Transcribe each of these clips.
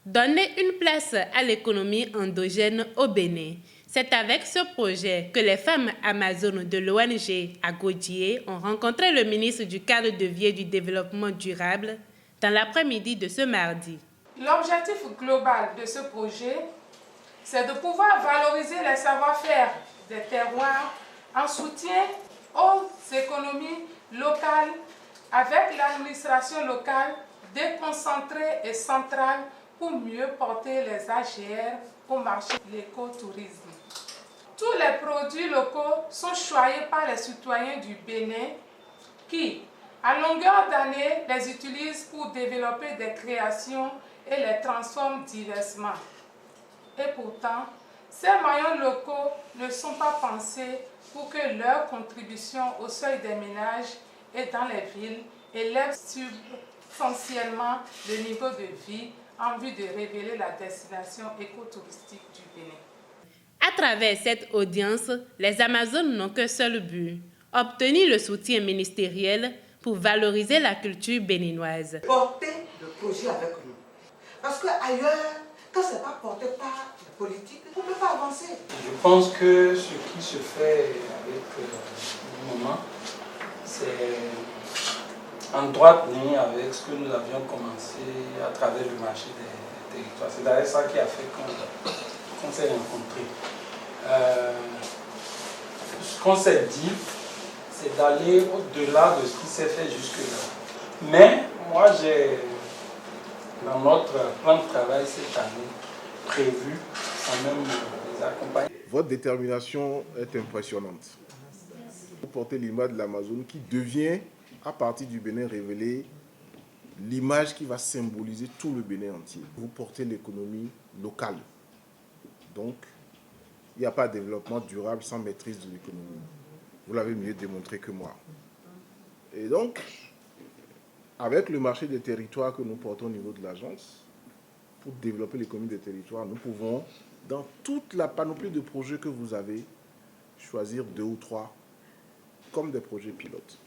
Donner une place à l'économie endogène au Bénin. C'est avec ce projet que les femmes amazones de l'ONG Agodié ont rencontré le ministre du Cadre de vie et du Développement durable dans l'après-midi de ce mardi. L'objectif global de ce projet, c'est de pouvoir valoriser les savoir-faire des terroirs en soutien aux économies locales avec l'administration locale déconcentrée et centrale pour mieux porter les AGR au marché de l'écotourisme. Tous les produits locaux sont choyés par les citoyens du Bénin qui, à longueur d'année, les utilisent pour développer des créations et les transforment diversement. Et pourtant, ces maillons locaux ne sont pas pensés pour que leur contribution au seuil des ménages et dans les villes élève substantiellement le niveau de vie en vue de révéler la destination écotouristique du Bénin. À travers cette audience, les Amazones n'ont qu'un seul but, obtenir le soutien ministériel pour valoriser la culture béninoise. Porter le projet avec nous. Parce qu'ailleurs, quand ce n'est pas porté par la politique, on ne peut pas avancer. Je pense que ce qui se fait avec le moment, c'est en droite ligne avec ce que nous avions commencé à travers le marché des territoires. C'est d'ailleurs ça qui a fait qu'on s'est rencontrés. Ce qu'on s'est dit, c'est d'aller au-delà de ce qui s'est fait jusque-là. Mais moi, j'ai, dans notre plan de travail cette année, prévu quand même les accompagner. Votre détermination est impressionnante. Vous portez l'image de l'Amazone qui devient, à partir du Bénin révélé, l'image qui va symboliser tout le Bénin entier. Vous portez l'économie locale. Donc, il n'y a pas de développement durable sans maîtrise de l'économie. Vous l'avez mieux démontré que moi. Et donc, avec le marché des territoires que nous portons au niveau de l'agence, pour développer l'économie des territoires, nous pouvons, dans toute la panoplie de projets que vous avez, choisir 2 ou 3 comme des projets pilotes.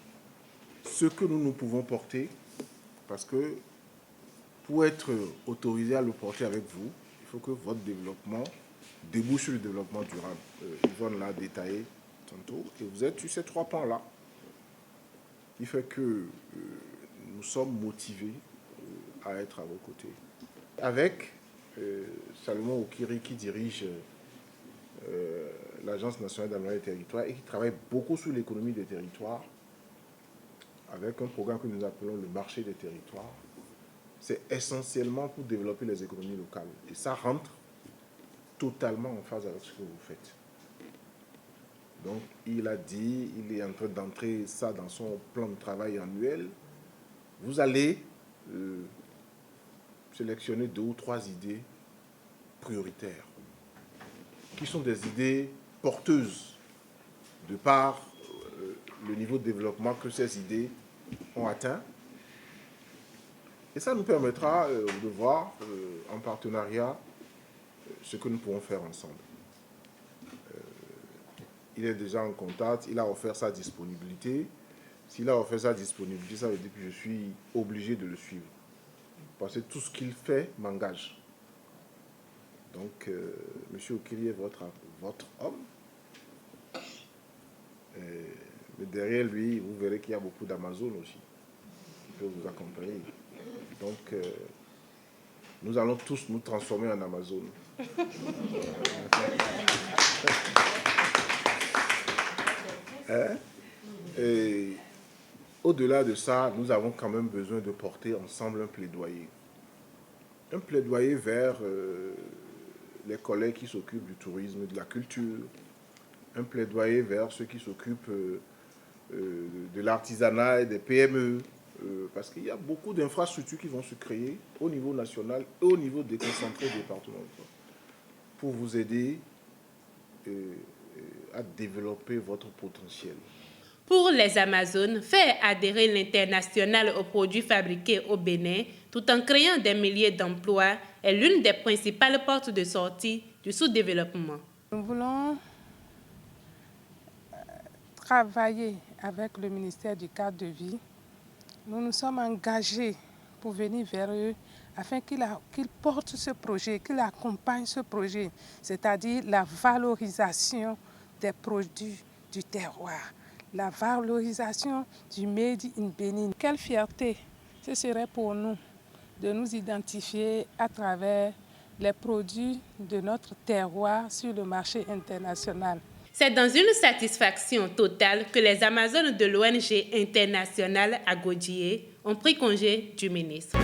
Ce que nous pouvons porter, parce que pour être autorisé à le porter avec vous, il faut que votre développement débouche sur le développement durable. Yvonne l'a détaillé tantôt, et vous êtes sur ces 3 pans-là, qui fait que nous sommes motivés à être à vos côtés. Avec Salomon Okiri qui dirige l'Agence nationale d'aménagement des territoires et qui travaille beaucoup sur l'économie des territoires, avec un programme que nous appelons le marché des territoires, c'est essentiellement pour développer les économies locales. Et ça rentre totalement en phase avec ce que vous faites. Donc, il a dit, il est en train d'entrer ça dans son plan de travail annuel. Vous allez sélectionner 2 ou 3 idées prioritaires, qui sont des idées porteuses de par le niveau de développement que ces idées ont atteint. Et ça nous permettra de voir en partenariat ce que nous pouvons faire ensemble. Il est déjà en contact, il a offert sa disponibilité. S'il a offert sa disponibilité, ça veut dire que je suis obligé de le suivre. Parce que tout ce qu'il fait m'engage. Donc, M. Okiri est votre homme. Mais derrière lui, vous verrez qu'il y a beaucoup d'Amazones aussi qui peuvent vous accompagner. Donc, nous allons tous nous transformer en Amazone. Et au-delà de ça, nous avons quand même besoin de porter ensemble un plaidoyer. Un plaidoyer vers les collègues qui s'occupent du tourisme et de la culture. Un plaidoyer vers ceux qui s'occupent de l'artisanat et des PME. Parce qu'il y a beaucoup d'infrastructures qui vont se créer au niveau national et au niveau déconcentré départemental pour vous aider à développer votre potentiel. Pour les Amazones, faire adhérer l'international aux produits fabriqués au Bénin tout en créant des milliers d'emplois est l'une des principales portes de sortie du sous-développement. Nous voulons travailler avec le ministère du Cadre de vie. Nous nous sommes engagés pour venir vers eux afin qu'il porte ce projet, qu'il accompagne ce projet, c'est-à-dire la valorisation des produits du terroir, la valorisation du Made in Bénin. Quelle fierté ce serait pour nous de nous identifier à travers les produits de notre terroir sur le marché international. C'est dans une satisfaction totale que les Amazones de l'ONG internationale Agodié ont pris congé du ministre.